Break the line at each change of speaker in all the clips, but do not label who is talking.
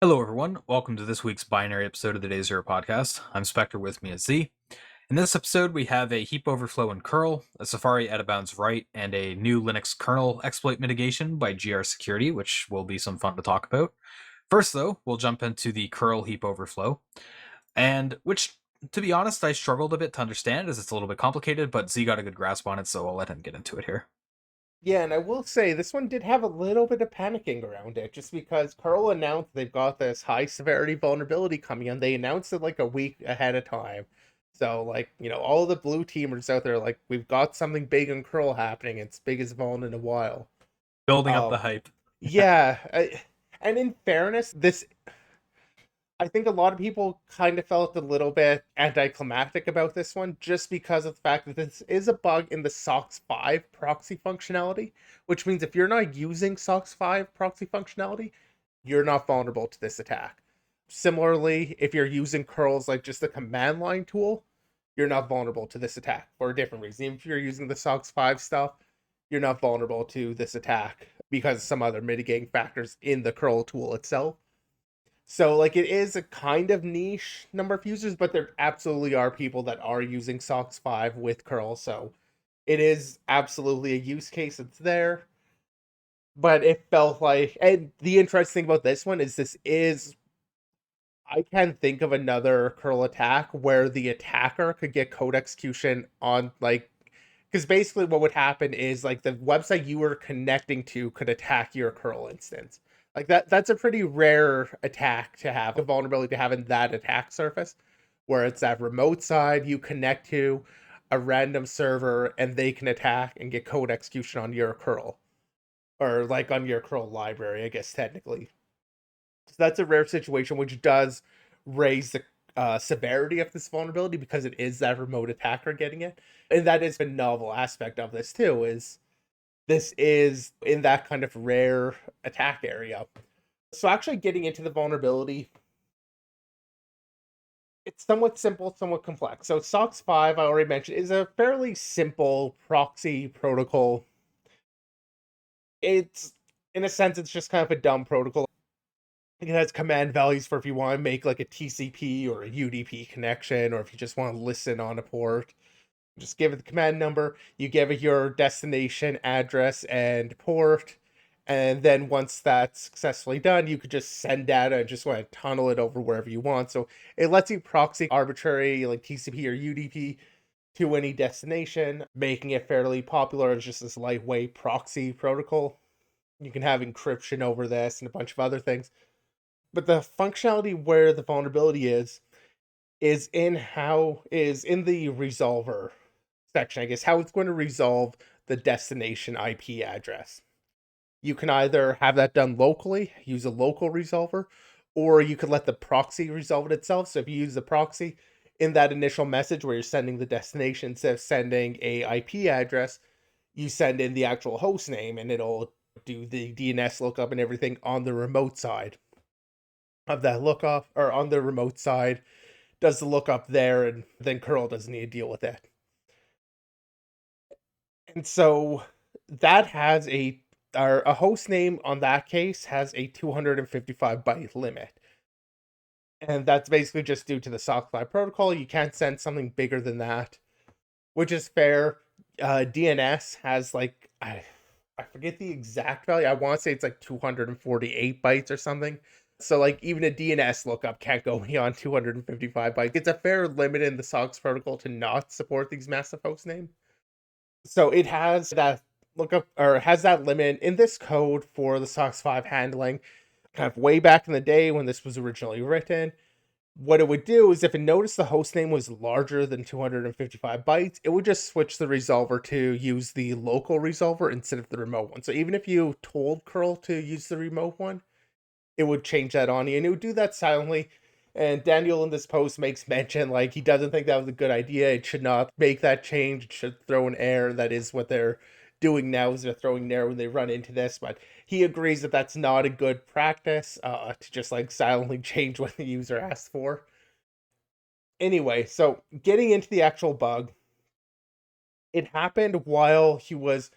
Hello, everyone. Welcome to this week's binary episode of the Day Zero podcast. I'm Spectre, with me is Z. In this episode, we have a heap overflow in curl, a Safari out-of-bounds write, and a new Linux kernel exploit mitigation by grsecurity, which will be some fun to talk about. First, though, we'll jump into the curl heap overflow, and which, to be honest, I struggled a bit to understand as it's a little bit complicated, but Z got a good grasp on it, so I'll let him get into it here.
Yeah, and I will say this one did have a little bit of panicking around it, just because Carl announced they've got this high severity vulnerability coming in. They announced it like a week ahead of time. So, all the blue teamers out there, like, we've got something big in curl happening. It's big as Vaughn in a while.
Building up the
Um,
hype.
yeah, and in fairness, I think a lot of people kind of felt a little bit anticlimactic about this one just because of the fact that this is a bug in the SOX 5 proxy functionality, which means if you're not using SOX 5 proxy functionality, you're not vulnerable to this attack. Similarly, if you're using curls like just the command line tool, you're not vulnerable to this attack for a different reason. Even if you're using the SOX 5 stuff, you're not vulnerable to this attack because of some other mitigating factors in the curl tool itself. So like it is a kind of niche number of users, but there absolutely are people that are using SOX 5 with curl. So it is absolutely a use case that's there. But it felt like, and the interesting thing about this one is I can think of another curl attack where the attacker could get code execution on because basically what would happen is like the website you were connecting to could attack your curl instance. Like that's a pretty rare attack to have, a vulnerability to have in that attack surface, where it's that remote side you connect to a random server and they can attack and get code execution on your curl. Or like on your curl library, I guess technically. So that's a rare situation which does raise the severity of this vulnerability because it is that remote attacker getting it. And that is a novel aspect of this too, is this is in that kind of rare attack area. So actually getting into the vulnerability, it's somewhat simple, somewhat complex. So SOX 5, I already mentioned, is a fairly simple proxy protocol. It's, in a sense, it's just kind of a dumb protocol. It has command values for if you want to make like a TCP or a UDP connection, or if you just want to listen on a port. Just give it the command number, you give it your destination address and port, and then once that's successfully done, you could just send data and just want to tunnel it over wherever you want. So it lets you proxy arbitrary like TCP or UDP to any destination, making it fairly popular as just this lightweight proxy protocol. You can have encryption over this and a bunch of other things. But the functionality where the vulnerability is in the resolver section, I guess, how it's going to resolve the destination IP address. You can either have that done locally, use a local resolver, or you could let the proxy resolve it itself. So if you use the proxy in that initial message where you're sending the destination, instead of sending a IP address, you send in the actual host name and it'll do the DNS lookup and everything on the remote side of that lookup, or on the remote side does the lookup there, and then curl doesn't need to deal with it. And so that has a host name on that case has a 255 byte limit. And that's basically just due to the SOC 5 protocol. You can't send something bigger than that, which is fair. DNS has I forget the exact value. I want to say it's like 248 bytes or something. So like even a DNS lookup can't go beyond 255 bytes. It's a fair limit in the SOX protocol to not support these massive host names. So it has that lookup, or has that limit in this code for the SOX 5 handling, kind of way back in the day when this was originally written. What it would do is if it noticed the host name was larger than 255 bytes, it would just switch the resolver to use the local resolver instead of the remote one. So even if you told curl to use the remote one, it would change that on you, and it would do that silently. And Daniel in this post makes mention like he doesn't think that was a good idea. It should not make that change. It should throw an error. That is what they're doing now, is they're throwing an error when they run into this. But he agrees that that's not a good practice, to just like silently change what the user asks for. Anyway, so getting into the actual bug, it happened while he was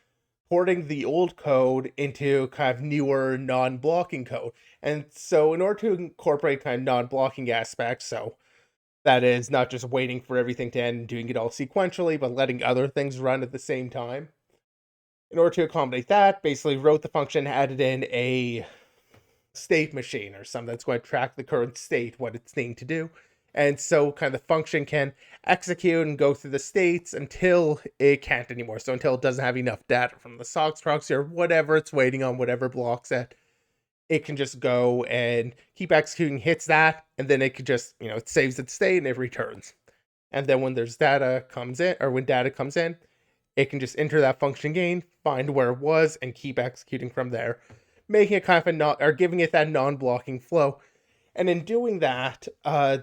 porting the old code into kind of newer non-blocking code. And so in order to incorporate kind of non-blocking aspects, so that is not just waiting for everything to end and doing it all sequentially, but letting other things run at the same time. In order to accommodate that, basically wrote the function, added in a state machine or something that's going to track the current state, what it's needing to do. And so kind of the function can execute and go through the states until it can't anymore. So until it doesn't have enough data from the SOX proxy or whatever it's waiting on, whatever blocks it can just go and keep executing, hits that, and then it could just, it saves its state and it returns. And then when there's data comes in, or when data comes in, it can just enter that function again, find where it was, and keep executing from there, making it kind of giving it that non-blocking flow. And in doing that,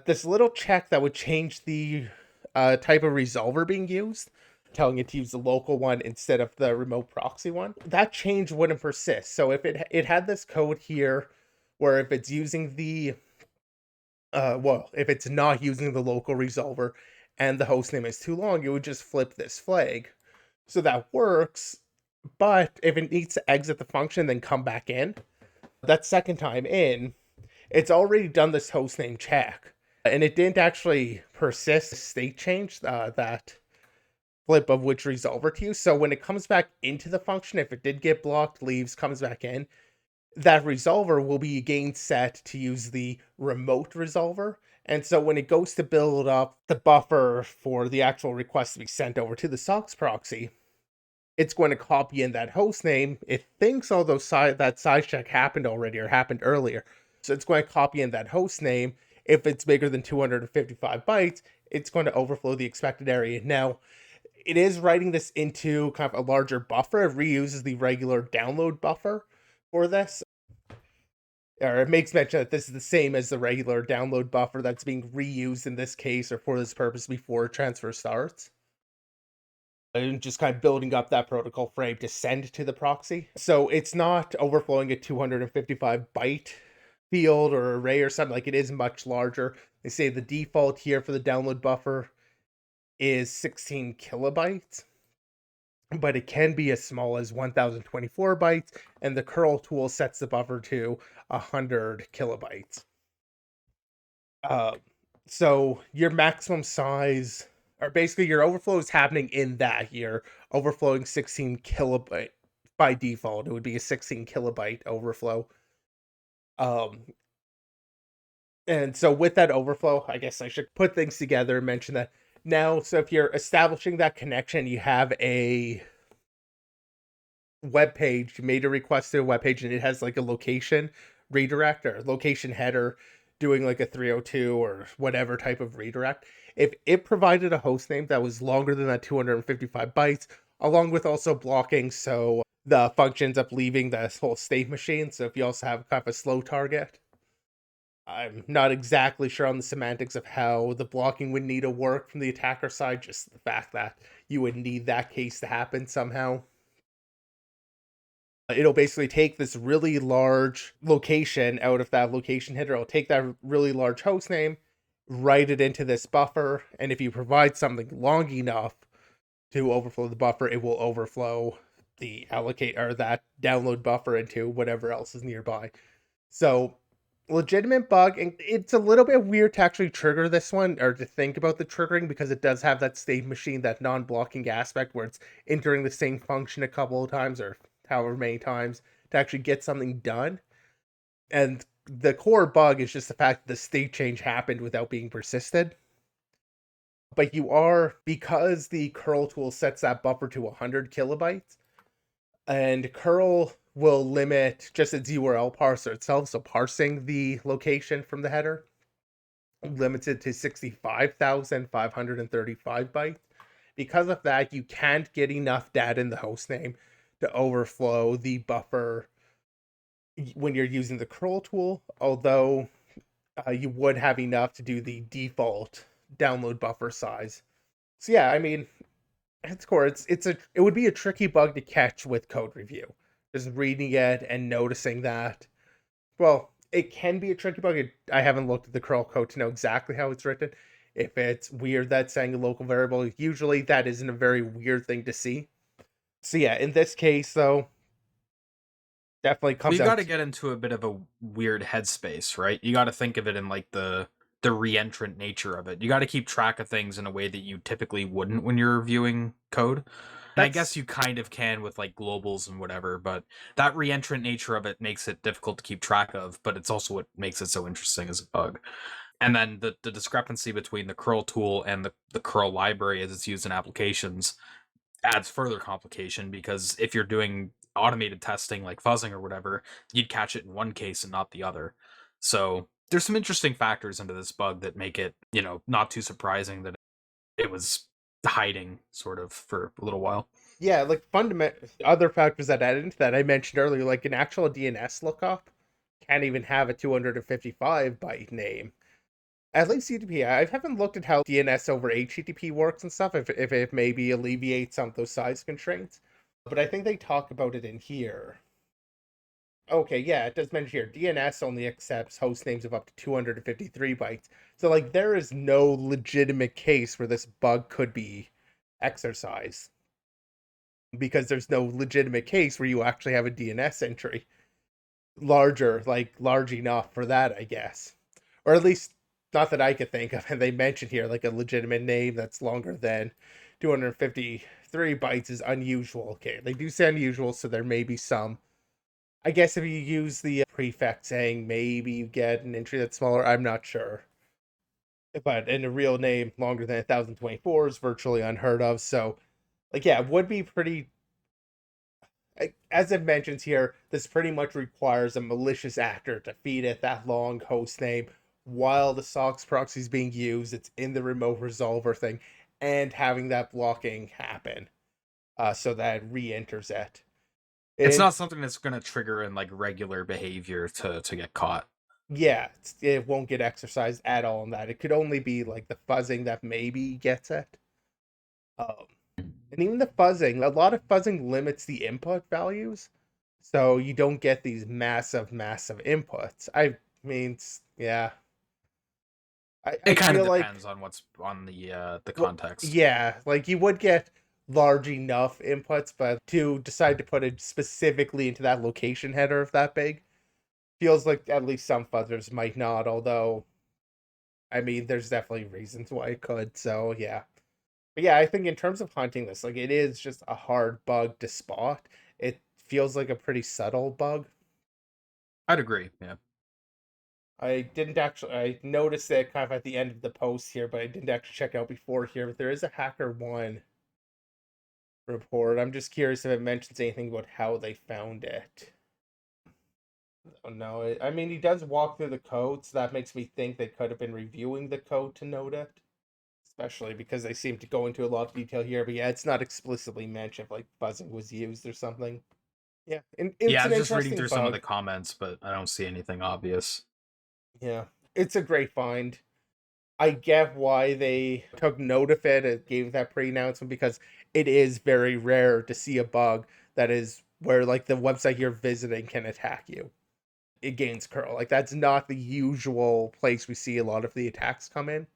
this little check that would change the type of resolver being used, telling it to use the local one instead of the remote proxy one, that change wouldn't persist. So if it had this code here, where if it's using the if it's not using the local resolver and the hostname is too long, it would just flip this flag. So that works, but if it needs to exit the function then come back in, that second time in, it's already done this hostname check, and it didn't actually persist state change, that flip of which resolver to use. So when it comes back into the function, if it did get blocked, leaves, comes back in, that resolver will be again set to use the remote resolver. And so when it goes to build up the buffer for the actual request to be sent over to the SOX proxy, it's going to copy in that host name. It thinks all those that size check happened already or happened earlier. So it's going to copy in that host name. If it's bigger than 255 bytes, it's going to overflow the expected area. Now, it is writing this into kind of a larger buffer. It reuses the regular download buffer for this. Or it makes mention that this is the same as the regular download buffer that's being reused in this case or for this purpose before transfer starts. And just kind of building up that protocol frame to send to the proxy. So it's not overflowing a 255 byte field or array or something. Like, it is much larger. They say the default here for the download buffer is 16 kilobytes, but it can be as small as 1024 bytes, and the curl tool sets the buffer to 100 kilobytes. So your maximum size, or basically your overflow is happening in that. You're overflowing 16 kilobyte by default. It would be a 16 kilobyte overflow. And so with that overflow, I guess I should put things together and mention that now. So if you're establishing that connection, you have a web page, you made a request to a web page, and it has like a location redirect or location header doing like a 302 or whatever type of redirect. If it provided a host name that was longer than that 255 bytes, along with also blocking, so the function ends up leaving the whole state machine. So if you also have kind of a slow target, I'm not exactly sure on the semantics of how the blocking would need to work from the attacker side, just the fact that you would need that case to happen somehow. It'll basically take this really large location out of that location header. It'll take that really large host name, write it into this buffer, and if you provide something long enough to overflow the buffer, it will overflow the allocate or that download buffer into whatever else is nearby. So, legitimate bug, and it's a little bit weird to actually trigger this one or to think about the triggering, because it does have that state machine, that non-blocking aspect where it's entering the same function a couple of times or however many times to actually get something done. And the core bug is just the fact that the state change happened without being persisted. But because the curl tool sets that buffer to 100 kilobytes, and curl will limit just its URL parser itself, so parsing the location from the header, limits it to 65,535 bytes. Because of that, you can't get enough data in the hostname to overflow the buffer when you're using the curl tool, although you would have enough to do the default download buffer size. So yeah, I mean, it's core. It would be a tricky bug to catch with code review. Just reading it and noticing that. Well, it can be a tricky bug. I haven't looked at the curl code to know exactly how it's written. If it's weird that's saying a local variable, usually that isn't a very weird thing to see. So yeah, in this case though, definitely
Well,
comes
you got
out
to get into a bit of a weird headspace, right? You got to think of it in like the reentrant nature of it. You got to keep track of things in a way that you typically wouldn't when you're reviewing code. And I guess
that's
you kind of can with like globals and whatever, but that reentrant nature of it makes it difficult to keep track of, but it's also what makes it so interesting as a bug. And then the discrepancy between the curl tool and the curl library as it's used in applications adds further complication because if you're doing automated testing like fuzzing or whatever, you'd catch it in one case and not the other. So there's some interesting factors into this bug that make it, not too surprising that it was hiding sort of for a little while.
yeah, like fundamental other factors that add into that I mentioned earlier, like an actual DNS lookup can't even have a 255 byte name. At least UDP, I haven't looked at how DNS over HTTP works and stuff, if it maybe alleviates some of those size constraints. But I think they talk about it in here. Okay, yeah, it does mention here DNS only accepts host names of up to 253 bytes. So, like, there is no legitimate case where this bug could be exercised because there's no legitimate case where you actually have a DNS entry large enough for that, I guess. Or at least not that I could think of. And they mentioned here like a legitimate name that's longer than 253 bytes is unusual. Okay, they do say unusual, so there may be some. I guess if you use the prefix saying maybe you get an entry that's smaller, I'm not sure. But in a real name longer than 1024 is virtually unheard of. So, like, yeah, it would be pretty. As it mentions here, this pretty much requires a malicious actor to feed it that long host name while the SOX proxy is being used. It's in the remote resolver thing, and having that blocking happen so that it re-enters it.
It's
And
not something that's going to trigger in like regular behavior to get caught.
yeah, it won't get exercised at all in that. It could only be like the fuzzing that maybe gets it. Um, and even the fuzzing, a lot of fuzzing limits the input values, so you don't get these massive inputs. I mean, yeah, I
It kind of
feel
depends
like,
on what's on the
well,
context.
yeah, like you would get large enough inputs, but to decide to put it specifically into that location header of that big feels like at least some fuzzers might not. Although, I mean, there's definitely reasons why it could. So yeah. But yeah, I think in terms of hunting this, like it is just a hard bug to spot. It feels like a pretty subtle bug.
I'd agree. Yeah.
I didn't actually I noticed it kind of at the end of the post here, but I didn't actually check out before here. But there is a HackerOne report. I'm just curious if it mentions anything about how they found it. Oh no, I mean he does walk through the code, so that makes me think they could have been reviewing the code to note it. Especially because they seem to go into a lot of detail here, but yeah, it's not explicitly mentioned if like buzzing was used or something. Yeah, and
Yeah,
it's
I
an
was just reading
interesting
through some of the
bug.
comments, but I don't see anything obvious.
Yeah, it's a great find. I get why they took note of it and gave that pre-announcement because it is very rare to see a bug that is where like the website you're visiting can attack you. It gains curl. Like that's not the usual place we see a lot of the attacks come in.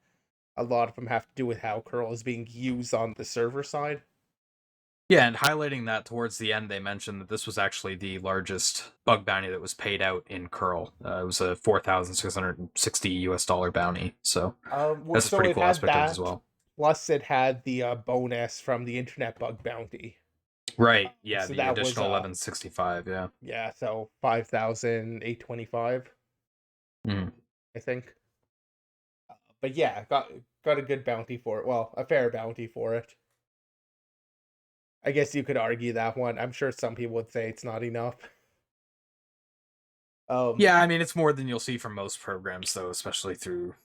A lot of them have to do with how curl is being used on the server side.
Yeah, and highlighting that towards the end, they mentioned that this was actually the largest bug bounty that was paid out in curl. It was a 4,660 US dollar bounty. So that's a
So
pretty
it
cool
had
aspect of it as
that,
well.
plus it had the bonus from the Internet Bug Bounty.
Right. Yeah,
So
the
that was
additional 1165. Yeah.
yeah, so 5,825,
Mm.
I think. But yeah, got a good bounty for it. Well, a fair bounty for it. I guess you could argue that one. I'm sure some people would say it's not enough. Um,
Yeah, I mean it's more than you'll see from most programs, though, especially through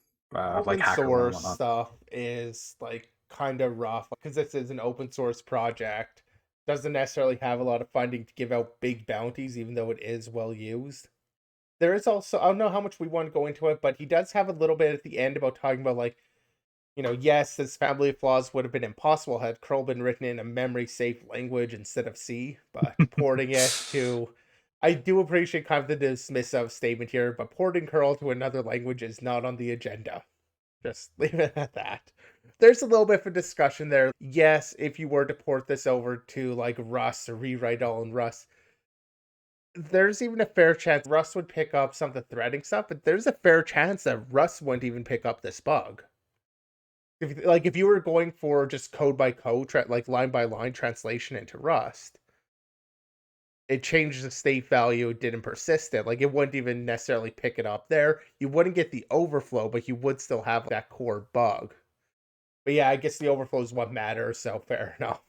like
Open
HackerOne and
source
whatnot.
stuff is like kind of rough because this is an open source project. Doesn't necessarily have a lot of funding to give out big bounties, even though it is well used. There is also, I don't know how much we want to go into it, but he does have a little bit at the end about talking about like, yes, this family of flaws would have been impossible had curl been written in a memory safe language instead of C, but porting it to, I do appreciate kind of the dismissive statement here, but porting curl to another language is not on the agenda. Just leave it at that. There's a little bit of a discussion there. Yes, if you were to port this over to like Rust or rewrite all in Rust, there's even a fair chance Rust would pick up some of the threading stuff, but there's a fair chance that Rust wouldn't even pick up this bug. If you were going for just code by code, like line by line translation into Rust, it changed the state value, it didn't persist it. Like it wouldn't even necessarily pick it up there. You wouldn't get the overflow, but you would still have that core bug. But yeah, I guess the overflow is what matters, so fair enough.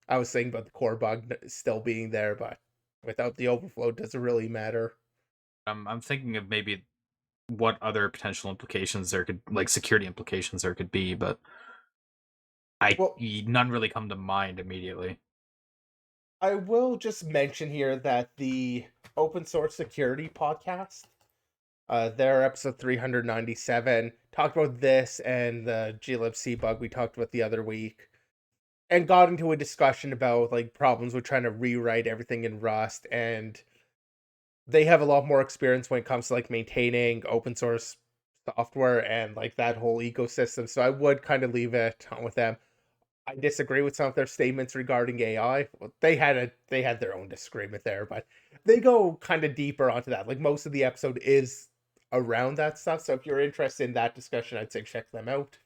I was thinking about the core bug still being there, but without the overflow, does it really matter?
I'm thinking of maybe what other potential implications there could, like security implications there could be, but
Well,
none really come to mind immediately.
I will just mention here that the Open Source Security podcast, their episode 397, talked about this and the glibc bug we talked about the other week, and got into a discussion about like problems with trying to rewrite everything in Rust. And they have a lot more experience when it comes to like maintaining open source software and like that whole ecosystem. So I would kind of leave it on with them. I disagree with some of their statements regarding AI. Well, they had their own disagreement there, but they go kind of deeper onto that. Like most of the episode is around that stuff. So if you're interested in that discussion, I'd say check them out.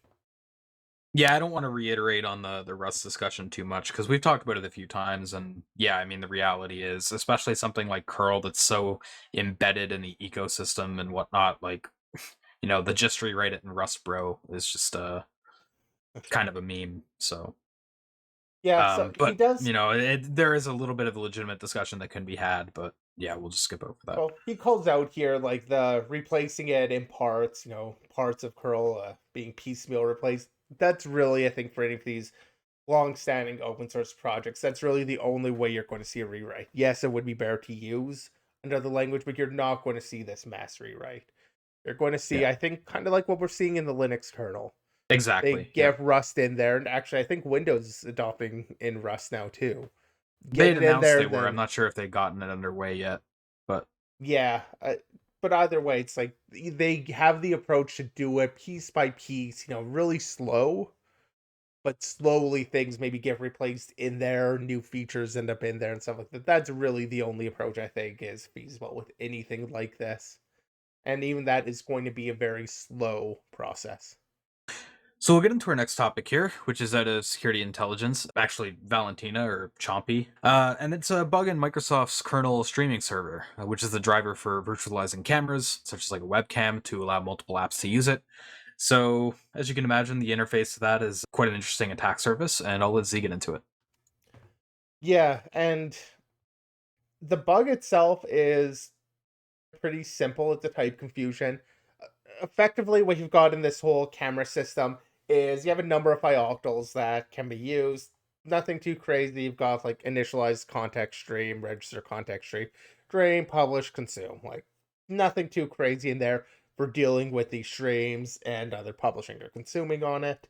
Yeah, I don't want to reiterate on the Rust discussion too much because we've talked about it a few times, and yeah, I mean the reality is, especially something like curl that's so embedded in the ecosystem and whatnot, like the just rewrite it in Rust, bro, is just kind of a meme. So,
Yeah, so he
but
does.
there is a little bit of a legitimate discussion that can be had, but yeah, we'll just skip over that.
Well, he calls out here like the replacing it in parts, parts of curl being piecemeal replaced. That's really, I think, for any of these long-standing open source projects, that's really the only way you're going to see a rewrite. Yes, it would be better to use another language, but you're not going to see this mass rewrite. You're going to see,
Yeah,
I think, kind of like what we're seeing in the Linux kernel. They
exactly. Yeah,
get Rust in there, and actually, I think Windows is adopting in Rust now too. Get
they'd
it in
announced
there,
they were. I'm
then
not sure if they've gotten it underway yet, but
yeah. But either way, it's like they have the approach to do it piece by piece, really slow, but slowly things maybe get replaced in there, new features end up in there and stuff like that. That's really the only approach I think is feasible with anything like this. And even that is going to be a very slow process.
so we'll get into our next topic here, which is out of security intelligence, actually Valentina or Chompy. And it's a bug in Microsoft's kernel streaming server, which is the driver for virtualizing cameras, such as like a webcam, to allow multiple apps to use it. So, as you can imagine, the interface to that is quite an interesting attack surface, and I'll let Z get into it.
Yeah, and the bug itself is pretty simple. It's a type confusion. Effectively, what you've got in this whole camera system is you have a number of ioctls that can be used. Nothing too crazy. You've got like initialize context stream, register context stream, drain, publish, consume. Like nothing too crazy in there for dealing with these streams and either publishing or consuming on it,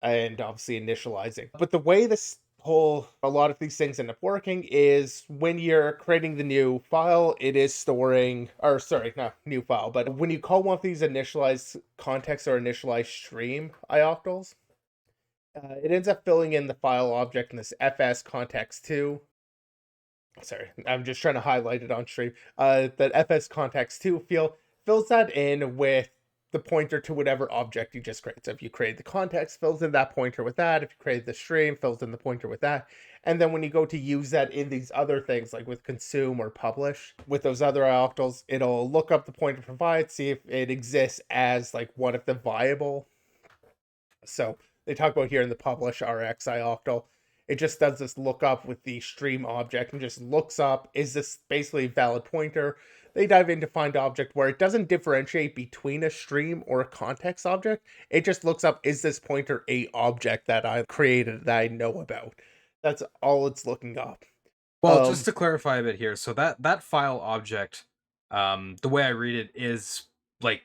and obviously initializing. But the way this whole a lot of these things end up working is when you're creating the new file, it is storing, or sorry, not new file, but when you call one of these initialized context or initialized stream ioctls, it ends up filling in the file object in this fs context2. Sorry, I'm just trying to highlight it on stream. That fs context2 fills that in with the pointer to whatever object you just created. So if you create the context, fills in that pointer with that. If you create the stream, fills in the pointer with that. And then when you go to use that in these other things, like with consume or publish, with those other octals, it'll look up the pointer provided, see if it exists as like one of the viable. So they talk about here in the publish RXI octal. It just does this lookup with the stream object and just looks up, is this basically a valid pointer? They dive into find object where it doesn't differentiate between a stream or a context object. It just looks up, is this pointer a object that I created that I know about? That's all it's looking up.
Well, just
Um,
to clarify a bit here, so that file object, the way I read it is like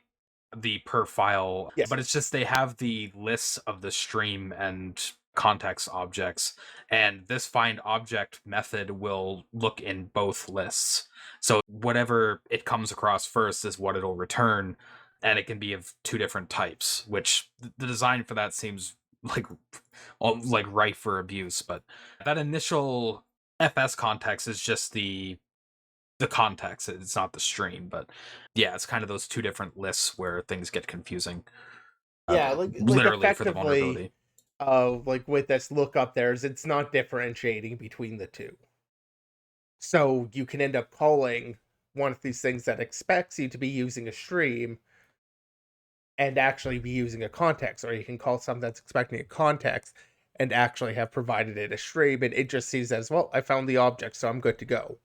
the per file,
yes.
but it's just they have the lists of the stream and context objects, and this find object method will look in both lists. So whatever it comes across first is what it'll return, and it can be of two different types, which the design for that seems like rife for abuse. But that initial FS context is just the context. It's not the stream, but yeah, it's kind of those two different lists where things get confusing.
Yeah, like
Literally for the
effectively,
vulnerability.
like with this lookup, it's not differentiating between the two. So you can end up calling one of these things that expects you to be using a stream and actually be using a context, or you can call something that's expecting a context and actually have provided it a stream, and it just sees as, well, I found the object, so I'm good to go.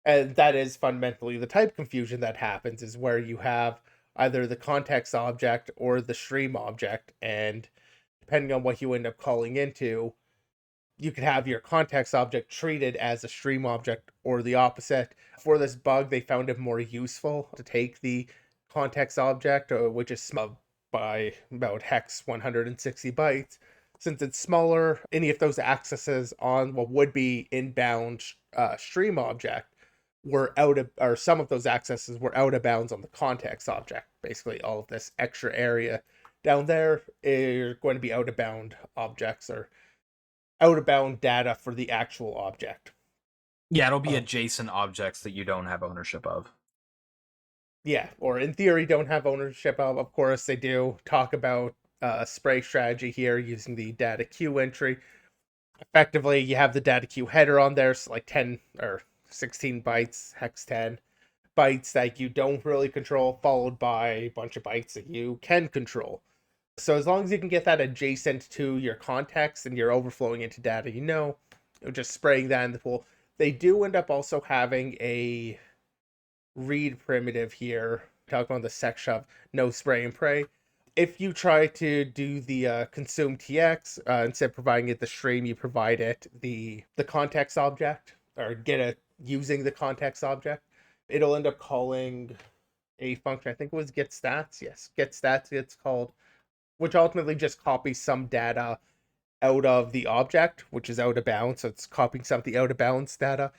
And that is fundamentally the type confusion that happens, is where you have either the context object or the stream object, and depending on what you end up calling into, you could have your context object treated as a stream object or the opposite. For this bug, they found it more useful to take the context object, which is small by about hex 160 bytes. Since it's smaller, any of those accesses on what would be inbound stream object were out of, or some of those accesses were out of bounds on the context object. Basically, all of this extra area down there is going to be out of bound objects, or out of bound data for the actual object.
Yeah, it'll be
Uh,
adjacent objects that you don't have ownership of.
yeah, or in theory, don't have ownership of. Of course, they do talk about spray strategy here using the data queue entry. Effectively, you have the data queue header on there, so like 10 or 16 bytes, hex 10 bytes that you don't really control, followed by a bunch of bytes that you can control. So as long as you can get that adjacent to your context and you're overflowing into data, you're just spraying that in the pool. They do end up also having a read primitive here. Talk about the sex shove, no spray and pray. If you try to do the consume tx, instead of providing it the stream, you provide it the context object, or get it using the context object. It'll end up calling a function. I think it was get stats. Yes, get stats. It's called, which ultimately just copies some data out of the object, which is out of bounds. So it's copying some of the out of bounds data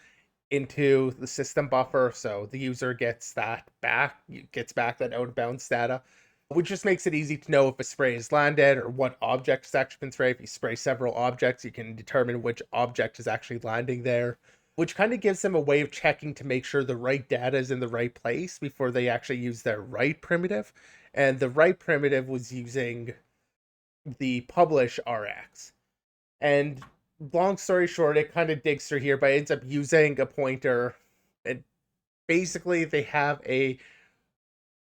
into the system buffer. So the user gets that back, gets back that out of bounds data, which just makes it easy to know if a spray has landed or what object has actually been sprayed. If you spray several objects, you can determine which object is actually landing there, which kind of gives them a way of checking to make sure the right data is in the right place before they actually use their write primitive. And the write primitive was using the publish Rx. And long story short, it kind of digs through here, but it ends up using a pointer. And basically, they have a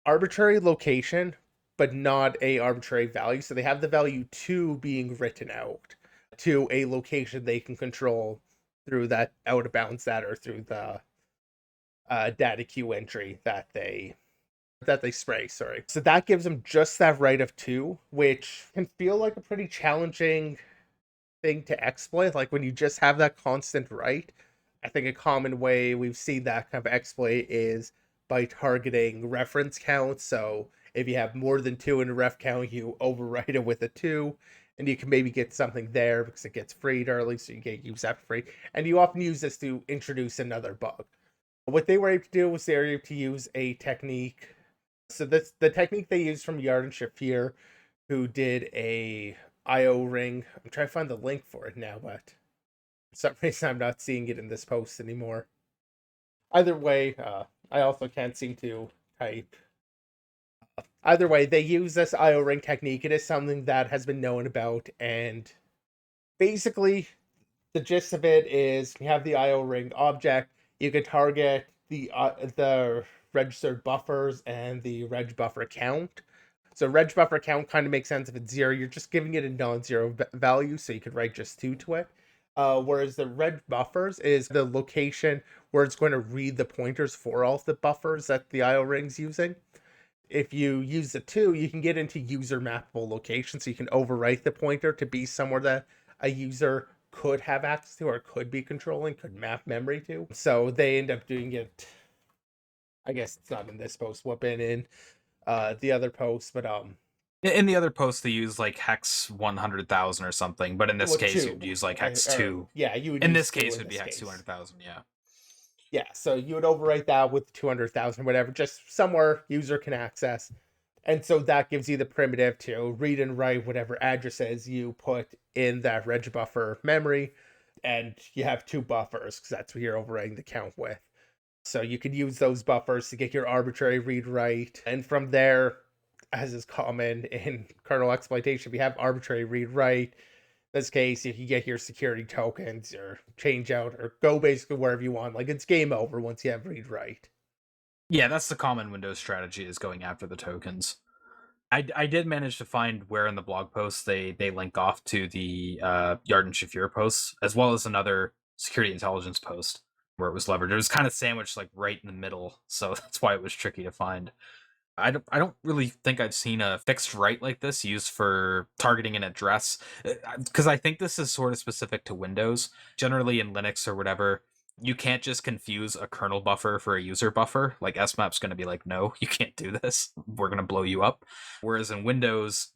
arbitrary location, but not a arbitrary value. So they have the value 2 being written out to a location they can control through that out of bounds data, or through the data queue entry that they spray. Sorry. So that gives them just that right of 2, which can feel like a pretty challenging thing to exploit. Like when you just have that constant right, I think a common way we've seen that kind of exploit is by targeting reference counts. So if you have more than 2 in a ref count, you overwrite it with a 2, and you can maybe get something there because it gets freed early, so you get use that for free. And you often use this to introduce another bug. What they were able to do was they were able to use a technique. So that's the technique they used from Yard and Shafir, who did a IO ring. I'm trying to find the link for it now, but for some reason I'm not seeing it in this post anymore. Either way, I also can't seem to type. Either way, they use this IO ring technique. It is something that has been known about, and basically the gist of it is you have the IO ring object. You can target the registered buffers and the reg buffer count. So reg buffer count kind of makes sense if it's 0. You're just giving it a non-zero value, so you could write just 2 to it. Whereas the reg buffers is the location where it's going to read the pointers for all of the buffers that the IO ring's using. If you use the 2, you can get into user mappable locations, so you can overwrite the pointer to be somewhere that a user could have access to, or could be controlling, could map memory to. So they end up doing it. I guess it's not in this post, what been in the other post, but
In the other post, they use like hex 100,000 or something, but in this
well,
case,
2,
you'd use like hex
or
2.
yeah, you would
In
use
this
2
case,
in
it'd be
this
hex
case.
200,000, yeah.
Yeah, so you would overwrite that with 200,000, whatever, just somewhere user can access. And so that gives you the primitive to read and write whatever addresses you put in that reg buffer memory. And you have two buffers because that's what you're overriding the count with. So you could use those buffers to get your arbitrary read write. And from there, as is common in kernel exploitation, we have arbitrary read write. In this case, you can get your security tokens or change out or go basically wherever you want. Like it's game over once you have read write.
Yeah, that's the common Windows strategy, is going after the tokens. I did manage to find where in the blog post they link off to the Yard and Shafir posts, as well as another security intelligence post where it was leveraged. It was kind of sandwiched like right in the middle, so that's why it was tricky to find. I don't really think I've seen a fixed right like this used for targeting an address, because I think this is sort of specific to Windows. Generally in Linux or whatever, you can't just confuse a kernel buffer for a user buffer. Like SMAP's going to be like, no, you can't do this. We're going to blow you up. Whereas in Windows,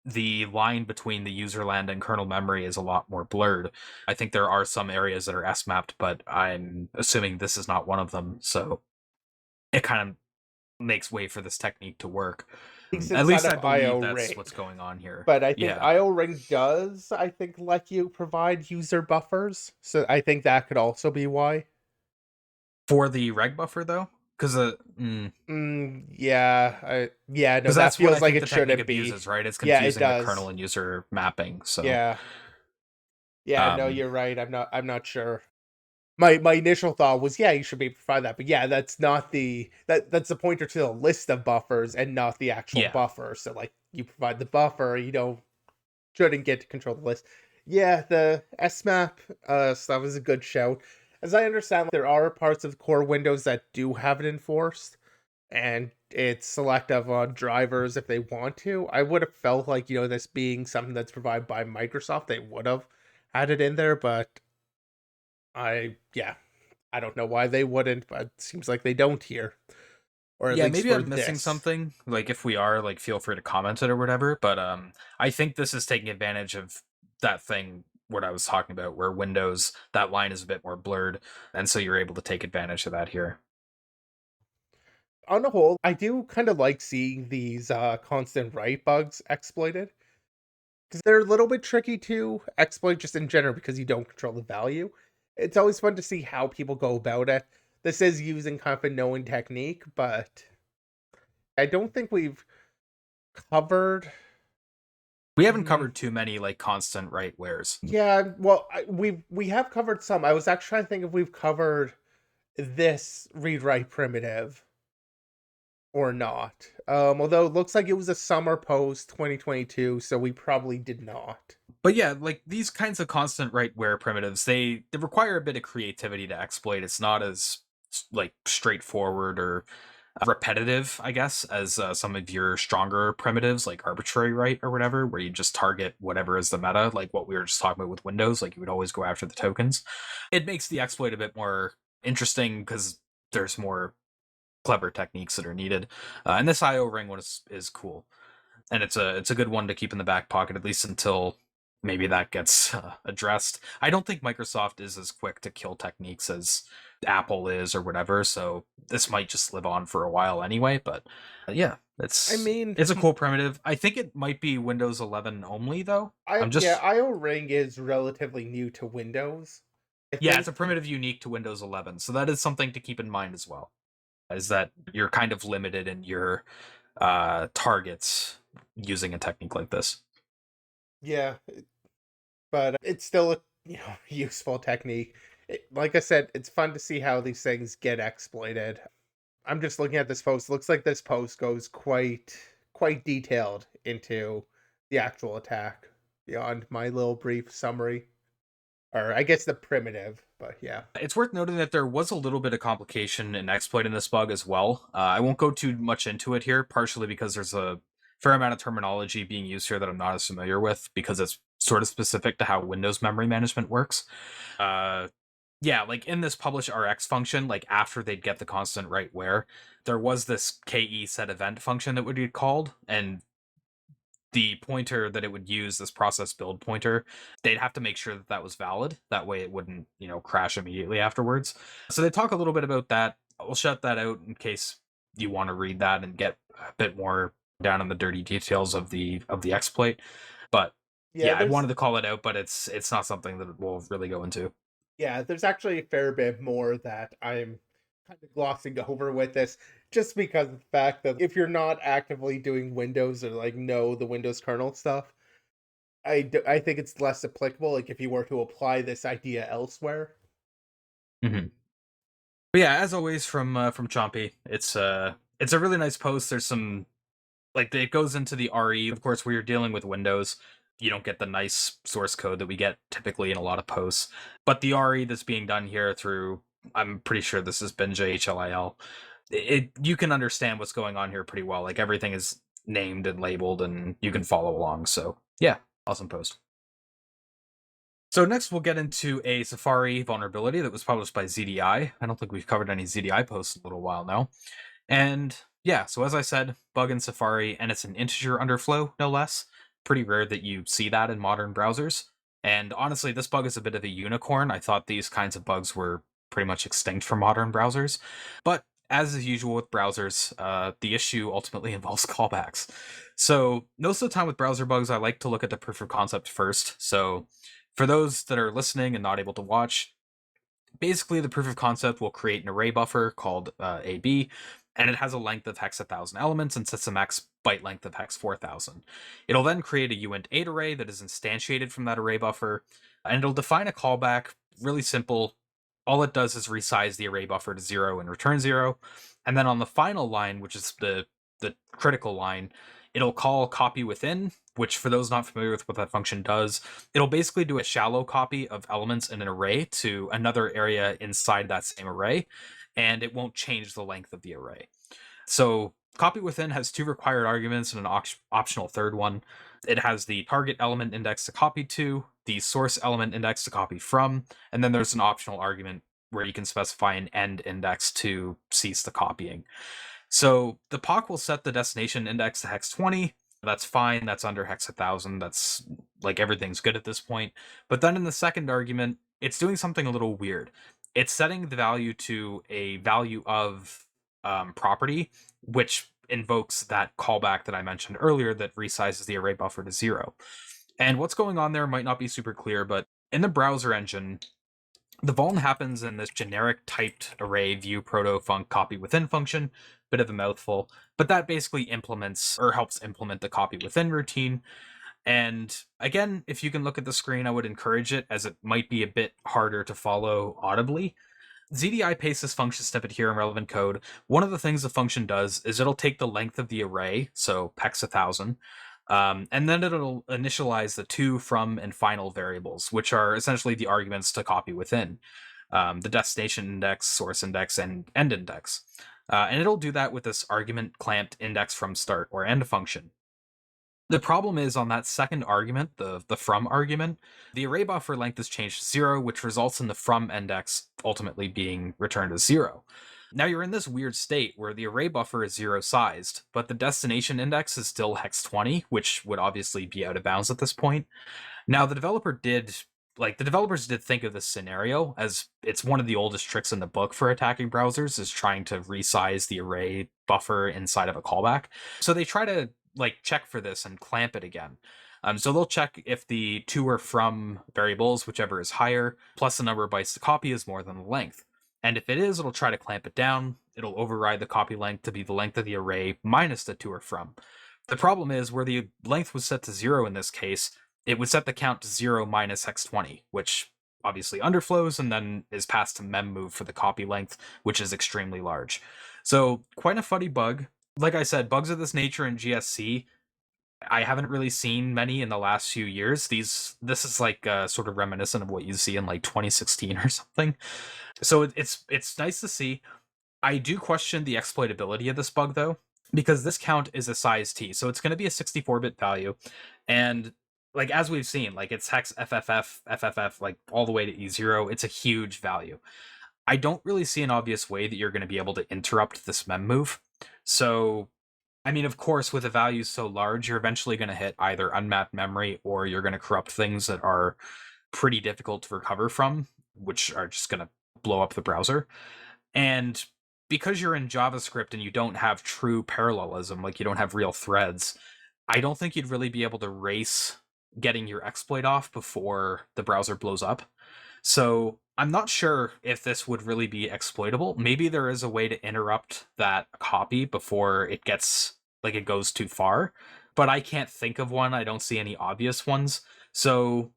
the line between the user land and kernel memory is a lot more blurred. I think there are some areas that are SMAP'd, but I'm assuming this is not one of them. So it kind of makes way for this technique to work.
At least
At
inside
least I
of IO
believe that's
ring.
what's going on here.
But I think
Yeah.
IO ring does, I think, let you provide user buffers. So I think that could also be why.
For the reg buffer though, because
Yeah, no, that
that's what I
feels like
think
it
the technique
shouldn't be.
abuses, right? It's
Yeah, it
confusing the kernel
does.
and user mapping. So
Yeah. Yeah, no,
um
you're right. I'm not sure. My initial thought was, yeah, you should be able to provide that. But yeah, that's not that's the pointer to the list of buffers and not the actual
yeah.
buffer. So like you provide the buffer, you don't shouldn't get to control the list. Yeah, the SMAP stuff is a good shout. As I understand, there are parts of core Windows that do have it enforced, and it's selective on drivers if they want to. I would have felt like, this being something that's provided by Microsoft, they would have had it in there, but yeah, I don't know why they wouldn't, but it seems like they don't here, or at
Yeah,
least
maybe
for
I'm missing
this.
something. Like if we are, like feel free to comment it or whatever. But I think this is taking advantage of that thing what I was talking about, where Windows, that line is a bit more blurred, and so you're able to take advantage of that here.
On the whole, I do kind of like seeing these constant write bugs exploited because they're a little bit tricky to exploit just in general because you don't control the value. It's always fun to see how people go about it. This is using kind of a known technique, but I don't think we've covered.
We haven't
Mm,
covered too many like constant right wares.
yeah, well, we have covered some. I was actually trying to think if we've covered this read write primitive or not. Although it looks like it was a summer post 2022, so we probably did not.
But yeah, like these kinds of constant right where primitives, they require a bit of creativity to exploit. It's not as like straightforward or repetitive, I guess, as some of your stronger primitives like arbitrary right or whatever, where you just target whatever is the meta, like what we were just talking about with Windows. Like you would always go after the tokens. It makes the exploit a bit more interesting because there's more clever techniques that are needed, and this IO ring one is cool, and it's a good one to keep in the back pocket at least until maybe that gets addressed. I don't think Microsoft is as quick to kill techniques as Apple is or whatever, so this might just live on for a while anyway. But yeah,
I mean,
it's a cool primitive. I think it might be Windows 11 only though. I'm
yeah,
just
IO ring is relatively new to Windows. I
Yeah, it's
think
a primitive unique to Windows 11, so that is something to keep in mind as well. Is that you're kind of limited in your targets using a technique like this.
yeah, but it's still a useful technique. Like I said, it's fun to see how these things get exploited. I'm just looking at this post. Looks like this post goes quite detailed into the actual attack beyond my little brief summary, or I guess the primitive. But yeah,
It's worth noting that there was a little bit of complication in exploiting this bug as well. I won't go too much into it here, partially because there's a fair amount of terminology being used here that I'm not as familiar with because it's sort of specific to how Windows memory management works. Uh, yeah, like in this publish rx function, like after they'd get the constant right where, there was this ke set event function that would be called, and the pointer that it would use, this process build pointer, they'd have to make sure that that was valid. That way it wouldn't, crash immediately afterwards. So they talk a little bit about that. We'll shut that out in case you want to read that and get a bit more down in the dirty details of the exploit. But
Yeah,
yeah, I wanted
there's
to call it out, but it's not something that we'll really go into.
yeah, there's actually a fair bit more that I'm kind of glossing over with this, just because of the fact that if you're not actively doing Windows or like know the Windows kernel stuff, I think it's less applicable. Like if you were to apply this idea elsewhere.
Mhm. But yeah, as always from Chompy, it's a really nice post. There's some like it goes into the RE. Of course, where you're dealing with Windows, you don't get the nice source code that we get typically in a lot of posts. But the RE that's being done here through, I'm pretty sure this has been JHLIL. You can understand what's going on here pretty well. Like everything is named and labeled, and you can follow along. So yeah, awesome post. So next we'll get into a Safari vulnerability that was published by ZDI. I don't think we've covered any ZDI posts in a little while now. And yeah, so as I said, bug in Safari, and it's an integer underflow, no less. Pretty rare that you see that in modern browsers. And honestly, this bug is a bit of a unicorn. I thought these kinds of bugs were pretty much extinct from modern browsers. But as is usual with browsers, the issue ultimately involves callbacks. So most of the time with browser bugs, I like to look at the proof of concept first. So for those that are listening and not able to watch, basically the proof of concept will create an array buffer called AB, and it has a length of hex 1000 elements and sets a max byte length of hex 4000. It'll then create a uint8 array that is instantiated from that array buffer, and it'll define a callback. Really simple. All it does is resize the array buffer to 0 and return 0. And then on the final line, which is the critical line, it'll call copyWithin, which for those not familiar with what that function does, it'll basically do a shallow copy of elements in an array to another area inside that same array, and it won't change the length of the array. So copyWithin has two required arguments and an optional third one. It has the target element index to copy to, the source element index to copy from, and then there's an optional argument where you can specify an end index to cease the copying. So the POC will set the destination index to hex 20. That's fine. That's under hex 1000. That's like everything's good at this point. But then in the second argument, it's doing something a little weird. It's setting the value to a value of property, which invokes that callback that I mentioned earlier that resizes the array buffer to 0. And what's going on there might not be super clear, but in the browser engine, the vuln happens in this generic typed array view proto func copy within function, bit of a mouthful, but that basically implements or helps implement the copy within routine. And again, if you can look at the screen, I would encourage it as it might be a bit harder to follow audibly. ZDI pastes this function snippet here in relevant code. One of the things the function does is it'll take the length of the array, so hex 1000, and then it'll initialize the to, from, and final variables, which are essentially the arguments to copy within the destination index, source index, and end index. And it'll do that with this argument clamped index from start or end function. The problem is on that second argument, the from argument, the array buffer length is changed to 0, which results in the from index ultimately being returned as 0. Now you're in this weird state where the array buffer is 0 sized, but the destination index is still hex 20, which would obviously be out of bounds at this point. Now the developers did think of this scenario as it's one of the oldest tricks in the book for attacking browsers is trying to resize the array buffer inside of a callback. So they try to like check for this and clamp it again. So they'll check if the to or from variables, whichever is higher, plus the number of bytes to copy is more than the length. And if it is, it'll try to clamp it down. It'll override the copy length to be the length of the array minus the to or from. The problem is where the length was set to 0 in this case, it would set the count to 0 minus hex 20, which obviously underflows and then is passed to memmove for the copy length, which is extremely large. So quite a funny bug. Like I said, bugs of this nature in GSC, I haven't really seen many in the last few years. This is like sort of reminiscent of what you see in like 2016 or something. So it's nice to see. I do question the exploitability of this bug though, because this count is a size t, so it's going to be a 64-bit value, and like as we've seen, like it's hex fff like all the way to e0. It's a huge value. I don't really see an obvious way that you're going to be able to interrupt this mem move. So I mean, of course, with a value so large, you're eventually going to hit either unmapped memory or you're going to corrupt things that are pretty difficult to recover from, which are just going to blow up the browser. And because you're in JavaScript and you don't have true parallelism, like you don't have real threads, I don't think you'd really be able to race getting your exploit off before the browser blows up. So I'm not sure if this would really be exploitable. Maybe there is a way to interrupt that copy before it gets like it goes too far, but I can't think of one. I don't see any obvious ones. So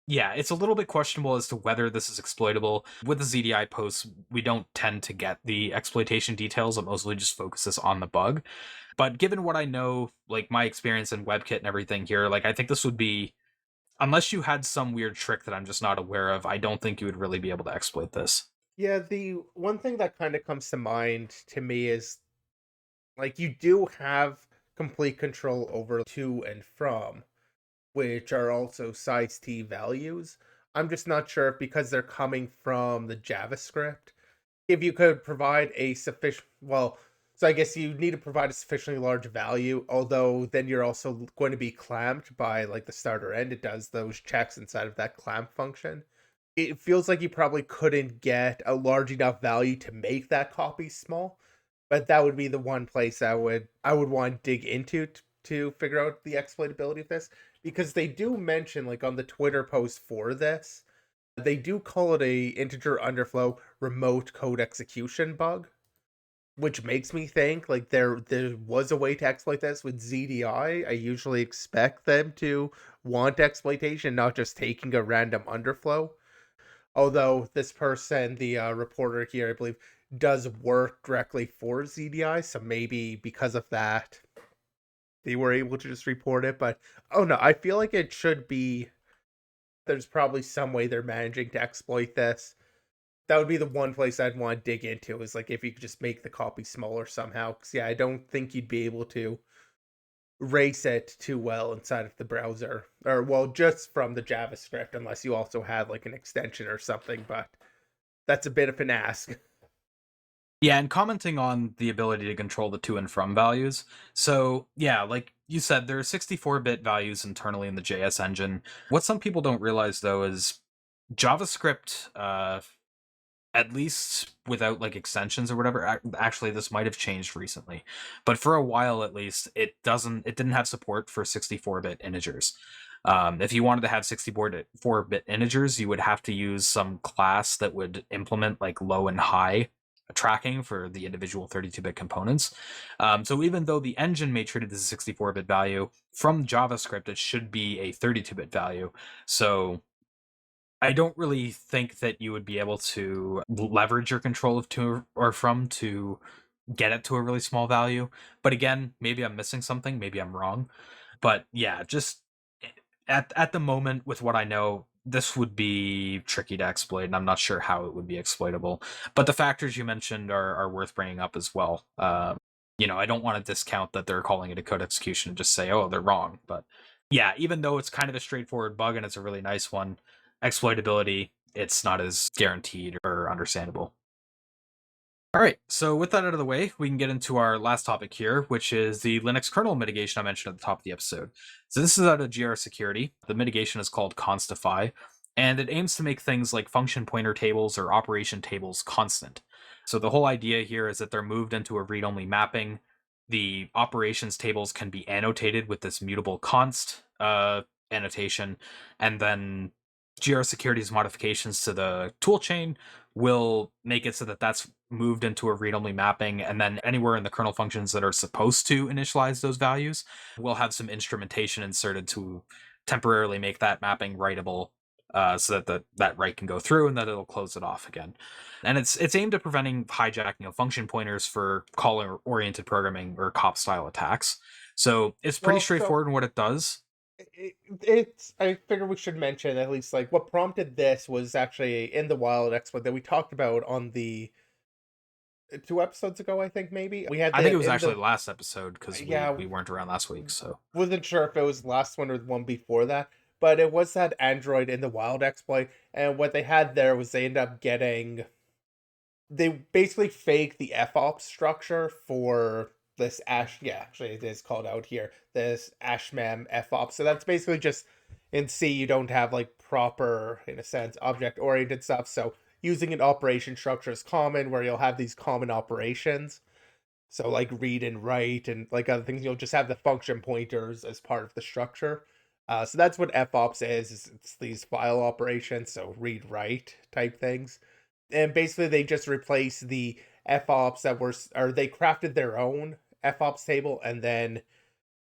yeah, it's a little bit questionable as to whether this is exploitable. With the ZDI posts, we don't tend to get the exploitation details. It mostly just focuses on the bug. But given what I know, like my experience in WebKit and everything here, like I think this would be, unless you had some weird trick that I'm just not aware of, I don't think you would really be able to exploit this.
Yeah, the one thing that kind of comes to mind to me is like you do have complete control over to and from, which are also size t values. I'm just not sure if because they're coming from the JavaScript, if you could provide a sufficient, well, so I guess you need to provide a sufficiently large value, although then you're also going to be clamped by like the starter end. It does those checks inside of that clamp function. It feels like you probably couldn't get a large enough value to make that copy small, but that would be the one place I would want to dig into to figure out the exploitability of this, because they do mention like on the Twitter post for this, they do call it a integer underflow remote code execution bug, which makes me think like there was a way to exploit this with ZDI. I usually expect them to want exploitation, not just taking a random underflow. Although this person, the reporter here, I believe, does work directly for ZDI, so maybe because of that, they were able to just report it. But oh no, I feel like it should be. There's probably some way they're managing to exploit this. That would be the one place I'd want to dig into, is like if you could just make the copy smaller somehow. Because yeah, I don't think you'd be able to race it too well inside of the browser, or well, just from the JavaScript, unless you also had like an extension or something. But that's a bit of an ask.
Yeah, and commenting on the ability to control the to and from values. So, yeah, like you said, there are 64-bit values internally in the JS engine. What some people don't realize, though, is JavaScript, at least without like extensions or whatever. Actually, this might have changed recently, but for a while at least, it didn't have support for 64-bit integers. If you wanted to have 64-bit integers, you would have to use some class that would implement like low and high tracking for the individual 32-bit components. So even though the engine may treat it as a 64-bit value, from JavaScript it should be a 32-bit value. So I don't really think that you would be able to leverage your control of to or from to get it to a really small value. But again, maybe I'm missing something, maybe I'm wrong. But yeah, just at the moment with what I know, this would be tricky to exploit, and I'm not sure how it would be exploitable. But the factors you mentioned are worth bringing up as well. I don't want to discount that they're calling it a code execution and just say, oh, they're wrong. But yeah, even though it's kind of a straightforward bug and it's a really nice one, exploitability, it's not as guaranteed or understandable. All right, so with that out of the way, we can get into our last topic here, which is the Linux kernel mitigation I mentioned at the top of the episode. So this is out of grsecurity. The mitigation is called CONSTIFY, and it aims to make things like function pointer tables or operation tables constant. So the whole idea here is that they're moved into a read-only mapping. The operations tables can be annotated with this mutable const annotation, and then grsecurity's modifications to the toolchain will make it so that that's moved into a read-only mapping, and then anywhere in the kernel functions that are supposed to initialize those values will have some instrumentation inserted to temporarily make that mapping writable, so that that write can go through and that it'll close it off again. And it's aimed at preventing hijacking of function pointers for call-oriented programming or cop style attacks. So it's pretty
Well, so
straightforward in what it does.
it's I figure we should mention at least like what prompted this was actually in the wild exploit that we talked about on the 2 episodes ago, I think. Maybe we had
I think it
the
was
in
actually
the
the last episode because
yeah,
we weren't around last week. So
wasn't sure if it was the last one or the one before that, but it was that Android in the wild exploit. And what they had there was they ended up getting, they basically faked the FOP structure for this ash. Yeah, actually, it is called out here. This ashmem FOP. So that's basically just in C. You don't have like proper, in a sense, object oriented stuff. So using an operation structure as common, where you'll have these common operations. So like read and write and like other things, you'll just have the function pointers as part of the structure. So that's what FOps is it's these file operations, so read write type things. And basically they just replace the FOps that were, or they crafted their own FOps table and then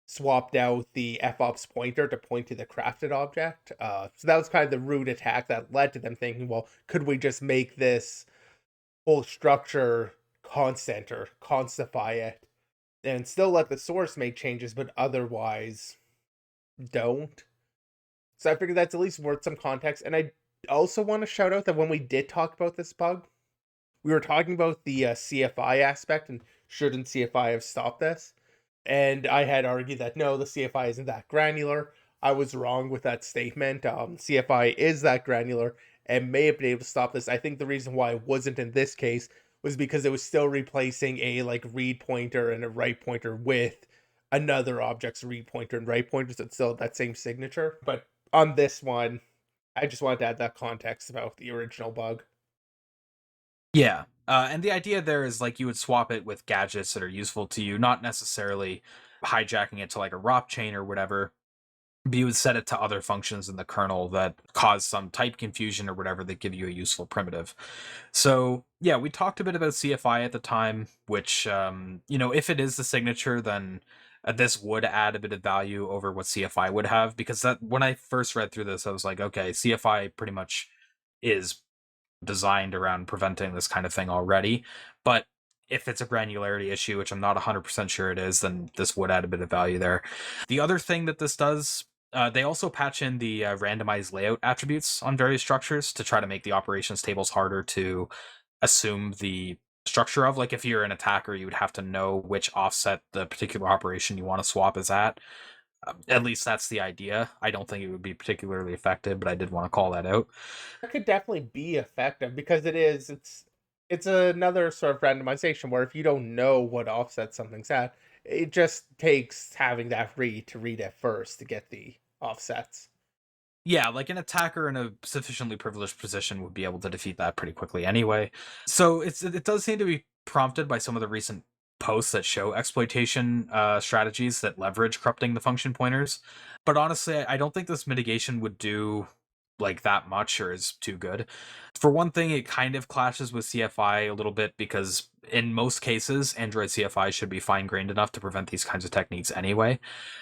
swapped out the FOps pointer to point to the crafted object. So that was kind of the root attack that led to them thinking, well, could we just make this whole structure constant or constify it and still let the source make changes, but otherwise don't? So I figured that's at least worth some context. And I also want to shout out that when we did talk about this bug, we were talking about the CFI aspect and shouldn't CFI have stopped this? And I had argued that no, the CFI isn't that granular. I was wrong with that statement. CFI is that granular and may have been able to stop this. I think the reason why it wasn't in this case was because it was still replacing a like read pointer and a write pointer with another object's read pointer and write pointers that still have that same signature. But on this one, I just wanted to add that context about the original bug.
Yeah. And the idea there is like you would swap it with gadgets that are useful to you, not necessarily hijacking it to like a ROP chain or whatever. But you would set it to other functions in the kernel that cause some type confusion or whatever that give you a useful primitive. So yeah, we talked a bit about CFI at the time, which if it is the signature, then this would add a bit of value over what CFI would have, because that when I first read through this, I was like, okay, CFI pretty much is designed around preventing this kind of thing already. But if it's a granularity issue, which I'm not 100% sure it is, then this would add a bit of value there. The other thing that this does, they also patch in the randomized layout attributes on various structures to try to make the operations tables harder to assume the structure of. Like if you're an attacker, you would have to know which offset the particular operation you want to swap is at. At least that's the idea. I don't think it would be particularly effective, but I did want to call that out.
That could definitely be effective because it's another sort of randomization where if you don't know what offset something's at, it just takes having that read to read it first to get the offsets.
Yeah, like an attacker in a sufficiently privileged position would be able to defeat that pretty quickly anyway. So it does seem to be prompted by some of the recent posts that show exploitation strategies that leverage corrupting the function pointers. But honestly, I don't think this mitigation would do like that much or is too good. For one thing, it kind of clashes with CFI a little bit because in most cases, Android CFI should be fine grained enough to prevent these kinds of techniques anyway.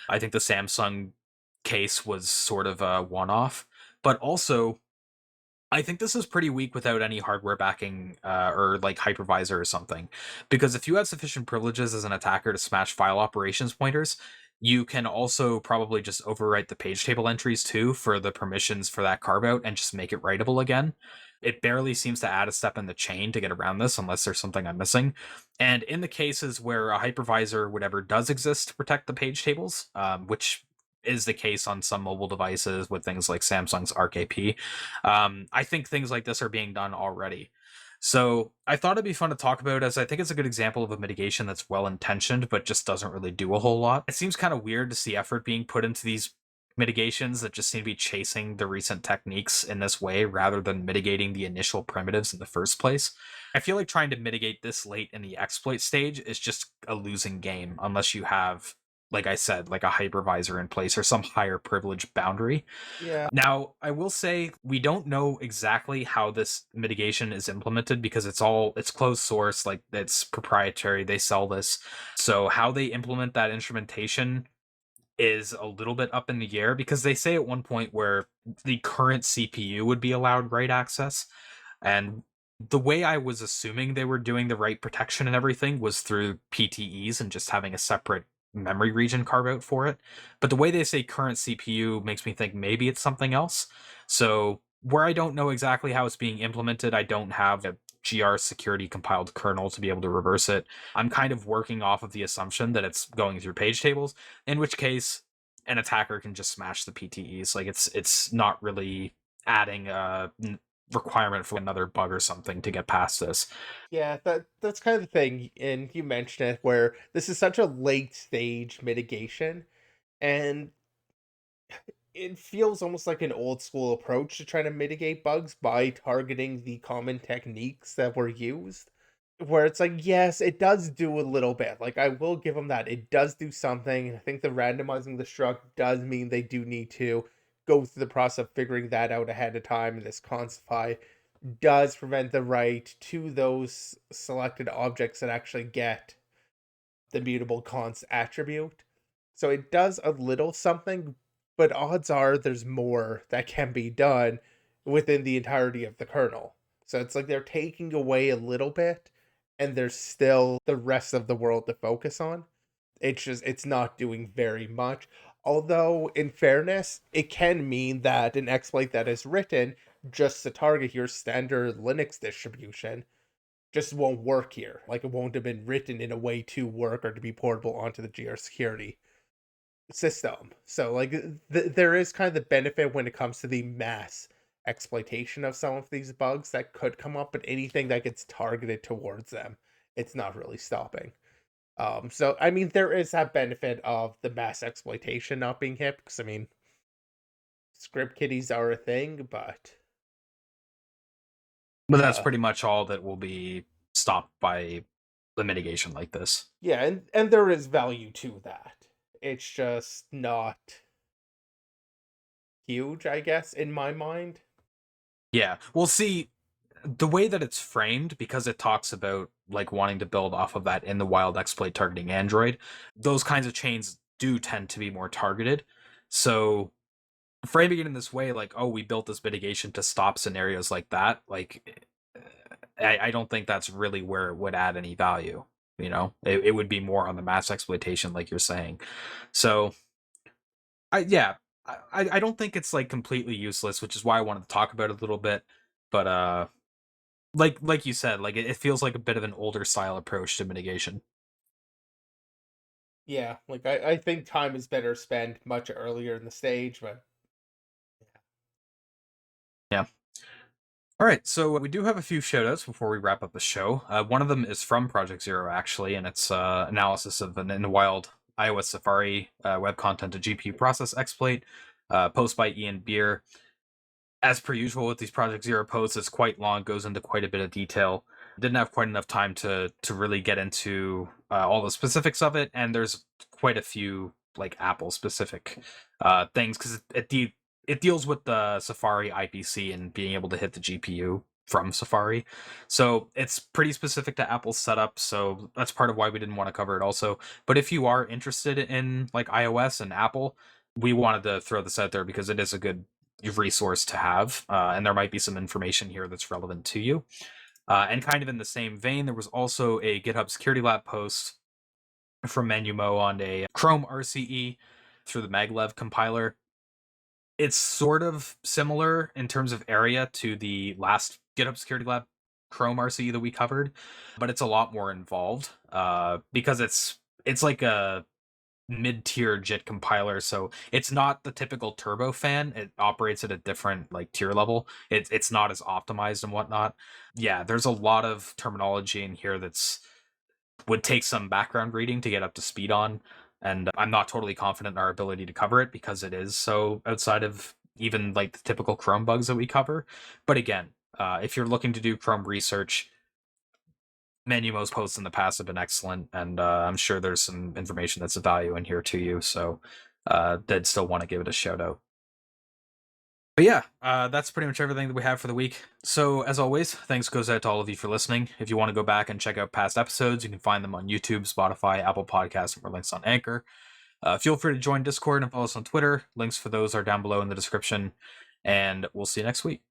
I think the Samsung case was sort of a one off, but also I think this is pretty weak without any hardware backing or like hypervisor or something. Because if you have sufficient privileges as an attacker to smash file operations pointers, you can also probably just overwrite the page table entries too for the permissions for that carve out and just make it writable again. It barely seems to add a step in the chain to get around this unless there's something I'm missing. And in the cases where a hypervisor or whatever does exist to protect the page tables, which is the case on some mobile devices with things like Samsung's ArcAP, I think things like this are being done already. So I thought it'd be fun to talk about, as I think it's a good example of a mitigation that's well intentioned but just doesn't really do a whole lot. It seems kind of weird to see effort being put into these mitigations that just seem to be chasing the recent techniques in this way rather than mitigating the initial primitives in the first place. I feel like trying to mitigate this late in the exploit stage is just a losing game unless you have, like I said, like a hypervisor in place or some higher privilege boundary.
Yeah.
Now, I will say we don't know exactly how this mitigation is implemented because it's closed source, like it's proprietary. They sell this. So how they implement that instrumentation is a little bit up in the air because they say at one point where the current CPU would be allowed write access. And the way I was assuming they were doing the right protection and everything was through PTEs and just having a separate memory region carve out for it. But the way they say current CPU makes me think maybe it's something else. So where I don't know exactly how it's being implemented, I don't have a grsecurity compiled kernel to be able to reverse it. I'm kind of working off of the assumption that it's going through page tables, in which case an attacker can just smash the PTEs. Like it's not really adding a requirement for another bug or something to get past this.
Yeah, that's kind of the thing, and you mentioned it where this is such a late stage mitigation, and it feels almost like an old school approach to trying to mitigate bugs by targeting the common techniques that were used. Where it's like, yes, it does do a little bit. Like, I will give them that. It does do something. And I think the randomizing the struct does mean they do need to go through the process of figuring that out ahead of time. And this constify does prevent the write to those selected objects that actually get the mutable const attribute. So it does a little something, but odds are there's more that can be done within the entirety of the kernel. So it's like they're taking away a little bit and there's still the rest of the world to focus on. It's not doing very much. Although in fairness, it can mean that an exploit that is written just to target your standard Linux distribution just won't work here. Like it won't have been written in a way to work or to be portable onto the grsecurity system. So like there is kind of the benefit when it comes to the mass exploitation of some of these bugs that could come up, but anything that gets targeted towards them, it's not really stopping. So I mean there is that benefit of the mass exploitation not being hit, because I mean script kiddies are a thing, but
But that's pretty much all that will be stopped by the mitigation like this.
yeah, and there is value to that. It's just not huge, I guess, in my mind.
Yeah. We'll see the way that it's framed, because it talks about like wanting to build off of that in the wild exploit targeting Android. Those kinds of chains do tend to be more targeted. So framing it in this way, like, oh, we built this mitigation to stop scenarios like that, like I don't think that's really where it would add any value. You know, it would be more on the mass exploitation, like you're saying. So yeah, I don't think it's like completely useless, which is why I wanted to talk about it a little bit. But like you said, like it feels like a bit of an older style approach to mitigation.
Yeah, like I think time is better spent much earlier in the stage, but
Yeah. All right, so we do have a few shoutouts before we wrap up the show. One of them is from Project Zero, actually, and it's analysis of an in the wild iOS Safari web content, a GPU process exploit, post by Ian Beer. As per usual with these Project Zero posts, it's quite long, goes into quite a bit of detail. Didn't have quite enough time to really get into all the specifics of it, and there's quite a few like Apple specific things, because it deals with the Safari IPC and being able to hit the GPU from Safari. So it's pretty specific to Apple's setup, so that's part of why we didn't want to cover it also. But if you are interested in like iOS and Apple, we wanted to throw this out there because it is a good resource to have, and there might be some information here that's relevant to you. And kind of in the same vein, there was also a GitHub Security Lab post from MenuMo on a Chrome RCE through the Maglev compiler. It's sort of similar in terms of area to the last GitHub Security Lab Chrome RCE that we covered, but it's a lot more involved because it's like a mid-tier JIT compiler, so it's not the typical turbofan. It operates at a different like tier level. It's not as optimized and whatnot. Yeah, there's a lot of terminology in here that's would take some background reading to get up to speed on, and I'm not totally confident in our ability to cover it because it is so outside of even like the typical Chrome bugs that we cover. But again, if you're looking to do Chrome research, MenuMo's posts in the past have been excellent, and I'm sure there's some information that's of value in here to you. So, did still want to give it a shout out. But yeah, that's pretty much everything that we have for the week. So, as always, thanks goes out to all of you for listening. If you want to go back and check out past episodes, you can find them on YouTube, Spotify, Apple Podcasts, or links on Anchor. Feel free to join Discord and follow us on Twitter. Links for those are down below in the description. And we'll see you next week.